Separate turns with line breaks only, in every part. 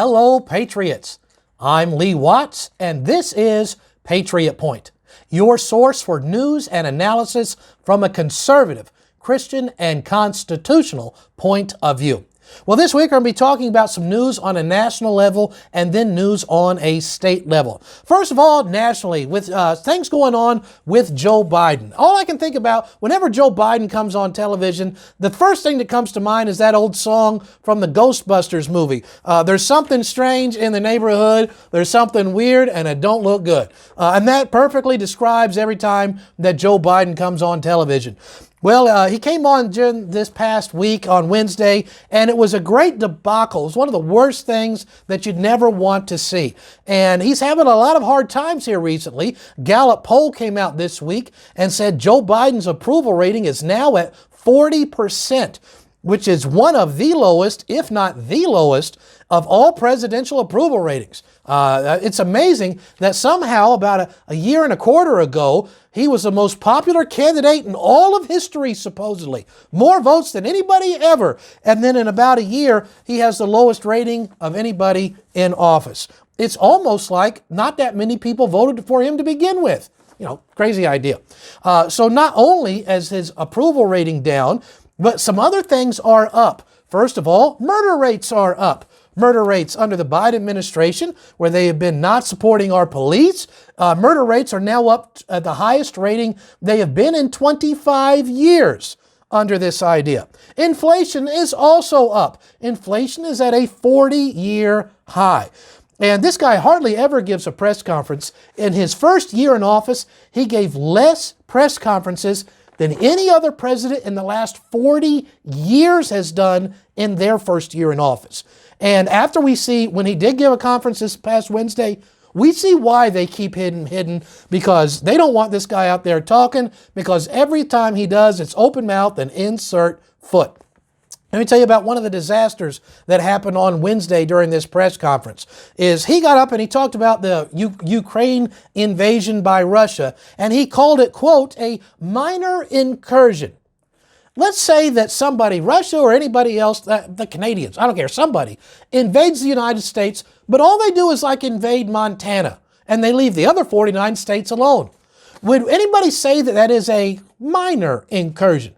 Hello, Patriots. I'm Lee Watts, and this is Patriot Point, your source for news and analysis from a conservative, Christian, and constitutional point of view. Well, this week we're going to be talking about some news on a national level and then news on a state level. First of all, nationally, with things going on with Joe Biden. All I can think about whenever Joe Biden comes on television, the first thing that comes to mind is that old song from the Ghostbusters movie. There's something strange in the neighborhood, there's something weird, and it don't look good. And that perfectly describes every time that Joe Biden comes on television. Well, he came on during this past week on Wednesday, and it was a great debacle. It was one of the worst things that you'd never want to see. And he's having a lot of hard times here recently. Gallup poll came out this week and said Joe Biden's approval rating is now at 40%, which is one of the lowest, if not the lowest, of all presidential approval ratings. It's amazing that somehow about a year and a quarter ago, he was the most popular candidate in all of history, supposedly. More votes than anybody ever. And then in about a year, he has the lowest rating of anybody in office. It's almost like not that many people voted for him to begin with. You know, crazy idea. So not only is his approval rating down, but some other things are up. First of all, murder rates are up. Murder rates under the Biden administration, where they have been not supporting our police. Murder rates are now up at the highest rating they have been in 25 years under this idea. Inflation is also up. Inflation is at a 40-year high. And this guy hardly ever gives a press conference. In his first year in office, he gave less press conferences than any other president in the last 40 years has done in their first year in office. And after we see, when he did give a conference this past Wednesday, we see why they keep him hidden, because they don't want this guy out there talking, because every time he does, it's open mouth and insert foot. Let me tell you about one of the disasters that happened on Wednesday during this press conference. Is he got up and he talked about the Ukraine invasion by Russia, and he called it, quote, a minor incursion. Let's say that somebody, Russia or anybody else, the Canadians, I don't care, somebody invades the United States, but all they do is like invade Montana, and they leave the other 49 states alone. Would anybody say that that is a minor incursion?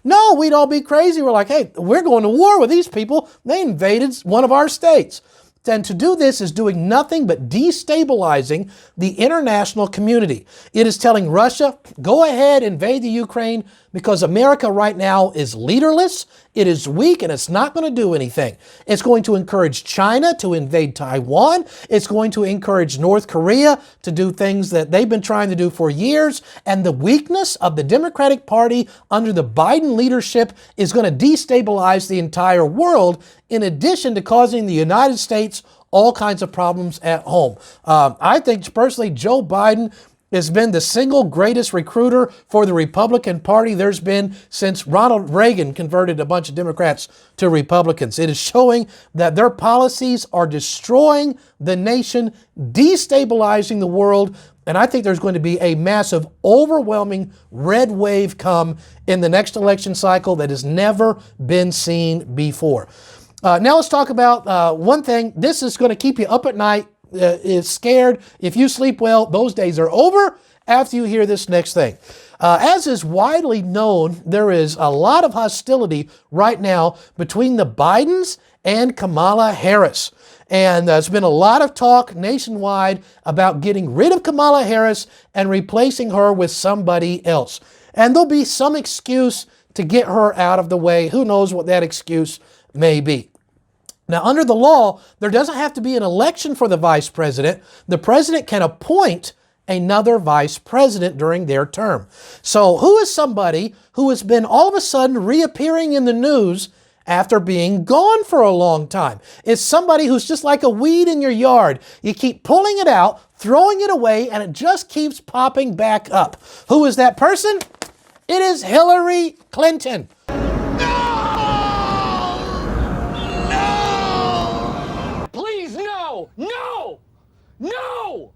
No, we'd all be crazy. We're like, hey, we're going to war with these people. They invaded one of our states. And to do this is doing nothing but destabilizing the international community. It is telling Russia, go ahead, invade the Ukraine, because America right now is leaderless, it is weak, and it's not going to do anything. It's going to encourage China to invade Taiwan. It's going to encourage North Korea to do things that they've been trying to do for years. And the weakness of the Democratic Party under the Biden leadership is going to destabilize the entire world, in addition to causing the United States all kinds of problems at home. I think personally, Joe Biden has been the single greatest recruiter for the Republican Party there's been since Ronald Reagan converted a bunch of Democrats to Republicans. It is showing that their policies are destroying the nation, destabilizing the world, and I think there's going to be a massive, overwhelming red wave come in the next election cycle that has never been seen before. Now let's talk about one thing. This is going to keep you up at night, is scared. If you sleep well, those days are over after you hear this next thing. As is widely known, there is a lot of hostility right now between the Bidens and Kamala Harris. And there's been a lot of talk nationwide about getting rid of Kamala Harris and replacing her with somebody else. And there'll be some excuse to get her out of the way. Who knows what that excuse may be. Now, under the law, there doesn't have to be an election for the vice president. The president can appoint another vice president during their term. So who is somebody who has been all of a sudden reappearing in the news after being gone for a long time? It's somebody who's just like a weed in your yard. You keep pulling it out, throwing it away, and it just keeps popping back up. Who is that person? It is Hillary Clinton. No!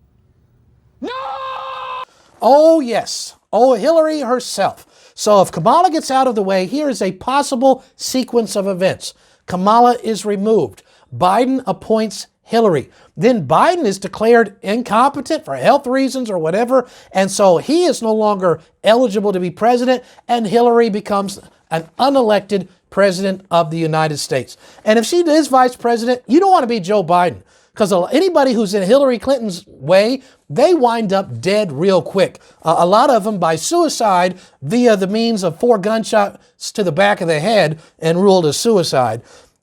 Oh, yes. Oh, Hillary herself. So if Kamala gets out of the way, here is a possible sequence of events. Kamala is removed. Biden appoints Hillary. Then Biden is declared incompetent for health reasons or whatever, and so he is no longer eligible to be president, and Hillary becomes an unelected president of the United States. And if she is vice president, you don't want to be Joe Biden, because anybody who's in Hillary Clinton's way, they wind up dead real quick. A lot of them by suicide via the means of 4 gunshots to the back of the head and ruled as suicide.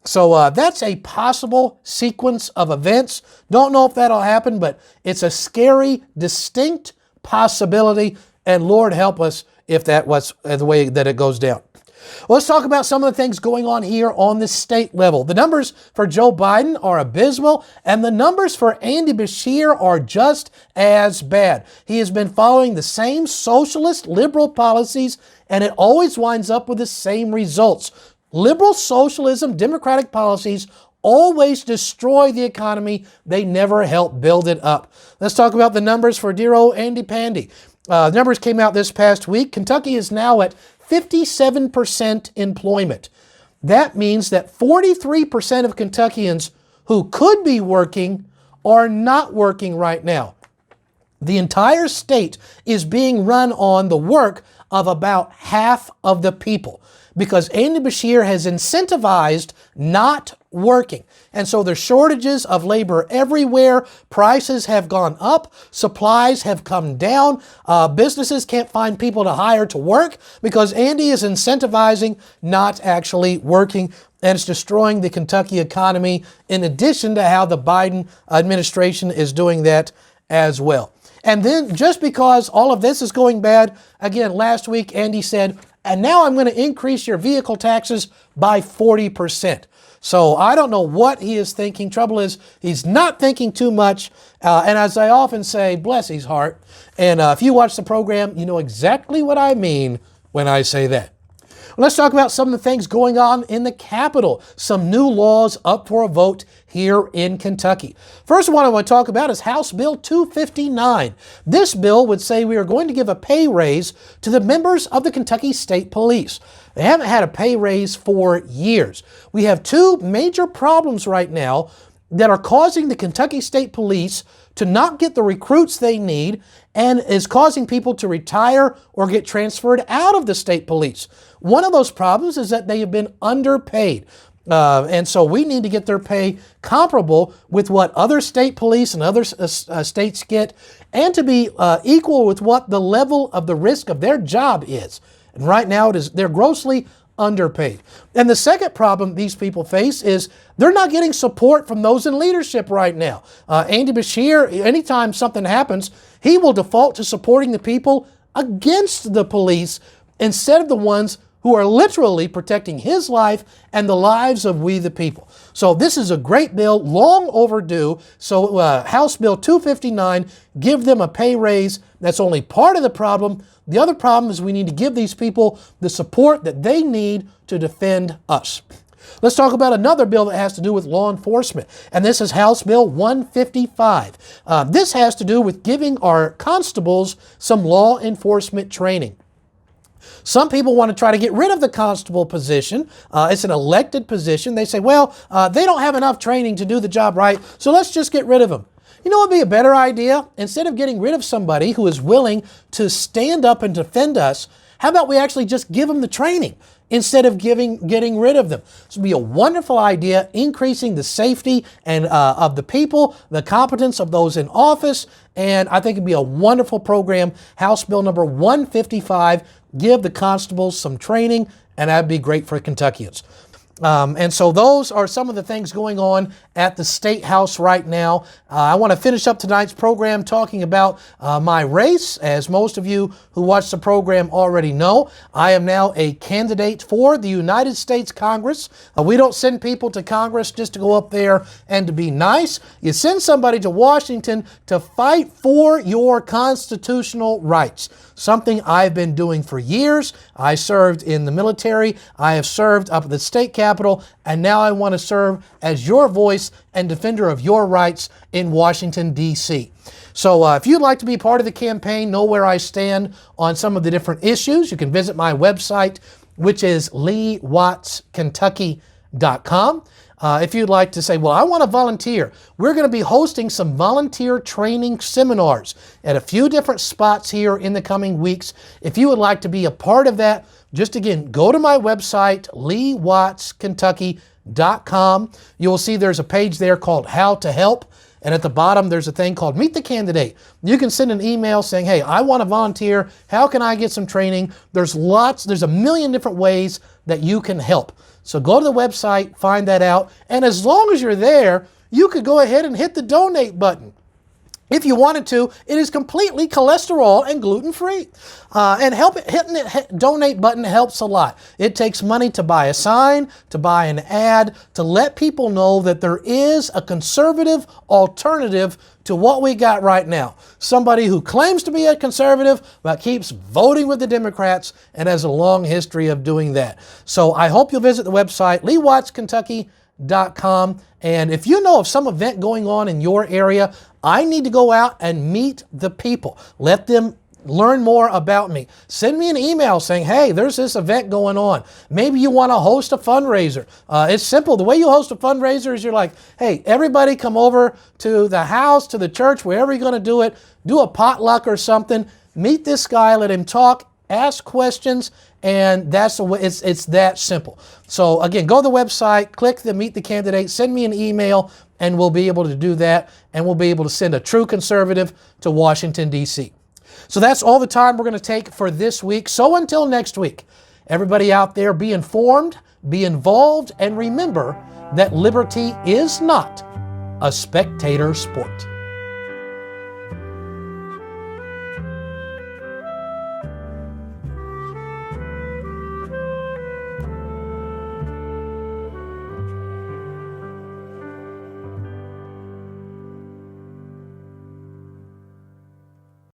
So that's a possible sequence of events. Don't know if that'll happen, but it's a scary, distinct possibility, and Lord help us if that was the way that it goes down. Well, let's talk about some of the things going on here on the state level. The numbers for Joe Biden are abysmal, and the numbers for Andy Beshear are just as bad. He has been following the same socialist liberal policies, and it always winds up with the same results. Liberal socialism, democratic policies always destroy the economy. They never help build it up. Let's talk about the numbers for dear old Andy Pandy. Numbers came out this past week. Kentucky is now at 57% employment. That means that 43% of Kentuckians who could be working are not working right now. The entire state is being run on the work of about half of the people, because Andy Beshear has incentivized not working. And so there's shortages of labor everywhere. Prices have gone up. Supplies have come down. Businesses can't find people to hire to work because Andy is incentivizing not actually working. And it's destroying the Kentucky economy, in addition to how the Biden administration is doing that as well. And then just because all of this is going bad, again, last week Andy said, and now I'm going to increase your vehicle taxes by 40%. So I don't know what he is thinking. Trouble is, he's not thinking too much. And as I often say, bless his heart. And if you watch the program, you know exactly what I mean when I say that. Let's talk about some of the things going on in the Capitol. Some new laws up for a vote here in Kentucky. First one I want to talk about is House Bill 259. This bill would say we are going to give a pay raise to the members of the Kentucky State Police. They haven't had a pay raise for years. We have 2 major problems right now that are causing the Kentucky State Police to not get the recruits they need, and is causing people to retire or get transferred out of the state police. One of those problems is that they have been underpaid. And so we need to get their pay comparable with what other state police and other states get, and to be equal with what the level of the risk of their job is. And right now they're grossly underpaid. And the second problem these people face is they're not getting support from those in leadership right now. Andy Beshear, anytime something happens, he will default to supporting the people against the police instead of the ones who are literally protecting his life and the lives of we the people. So this is a great bill, long overdue. So House Bill 259, give them a pay raise. That's only part of the problem. The other problem is we need to give these people the support that they need to defend us. Let's talk about another bill that has to do with law enforcement, and this is House Bill 155. This has to do with giving our constables some law enforcement training. Some people want to try to get rid of the constable position. It's an elected position. They say, well, they don't have enough training to do the job right, so let's just get rid of them. You know what would be a better idea? Instead of getting rid of somebody who is willing to stand up and defend us, how about we actually just give them the training instead of getting rid of them? This would be a wonderful idea, increasing the safety and of the people, the competence of those in office, and I think it'd be a wonderful program. House Bill number 155, give the constables some training, and that'd be great for Kentuckians. And so those are some of the things going on at the State House right now. I want to finish up tonight's program talking about my race. As most of you who watch the program already know, I am now a candidate for the United States Congress. We don't send people to Congress just to go up there and to be nice. You send somebody to Washington to fight for your constitutional rights, something I've been doing for years. I served in the military. I have served up at the state capitol, and now I want to serve as your voice and defender of your rights in Washington, D.C. So if you'd like to be part of the campaign, know where I stand on some of the different issues, you can visit my website, which is LeeWattsKentucky.com. If you'd like to say, well, I want to volunteer, we're going to be hosting some volunteer training seminars at a few different spots here in the coming weeks. If you would like to be a part of that, just again, go to my website, leewattskentucky.com. You will see there's a page there called How to Help. And at the bottom, there's a thing called Meet the Candidate. You can send an email saying, hey, I want to volunteer. How can I get some training? There's a million different ways that you can help. So go to the website, find that out. And as long as you're there, you could go ahead and hit the donate button. If you wanted to, it is completely cholesterol and gluten-free. And hitting the donate button helps a lot. It takes money to buy a sign, to buy an ad, to let people know that there is a conservative alternative to what we got right now. Somebody who claims to be a conservative but keeps voting with the Democrats and has a long history of doing that. So I hope you'll visit the website, leewattskentucky.com. And if you know of some event going on in your area, I need to go out and meet the people. Let them learn more about me. Send me an email saying, hey, there's this event going on. Maybe you want to host a fundraiser. It's simple. The way you host a fundraiser is you're like, hey, everybody come over to the house, to the church, wherever you're going to do it. Do a potluck or something. Meet this guy, let him talk, ask questions, and that's the way. It's that simple. So again, go to the website, click the Meet the Candidate, send me an email, and we'll be able to do that, and we'll be able to send a true conservative to Washington, D.C. So that's all the time we're going to take for this week. So until next week, everybody out there, be informed, be involved, and remember that liberty is not a spectator sport.